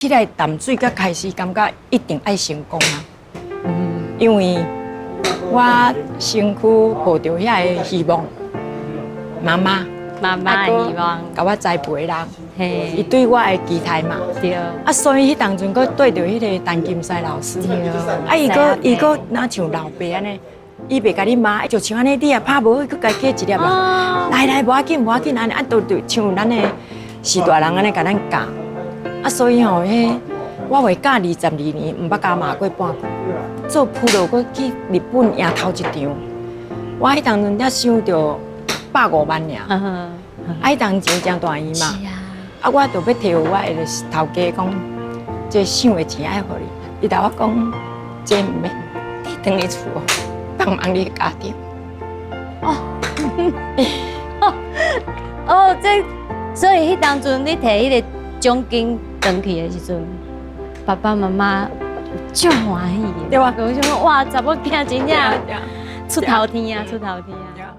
起来淡水，才开始感觉一定爱成功啊。因为我身躯抱着遐个希望，妈妈的希望，甲我栽培人，伊嘿，对我的期待嘛。对，啊，所以迄当阵佫对着迄个陈金赛老师，啊，伊佫哪像老爸安尼，伊袂甲你骂，就像安尼，你也拍无，佫家加一粒啊。来，无要紧，无要紧，安尼啊，都像咱的是大人安尼甲咱教。啊，所以吼，我会教22年，毋捌甲骂过半句。做铺路，佫去日本赢头一场，我迄当阵才想着150万尔，啊，迄当钱真大意嘛。啊，我就要摕我的头家讲，这想的钱爱互你。伊甲我讲，这毋免，你等你厝帮忙你的家庭。哦，这所以迄当阵你摕迄个奖金转去的时阵，爸爸妈妈足欢喜的，对啊，我想哇，查某囝真正出头天啊，出头天啊。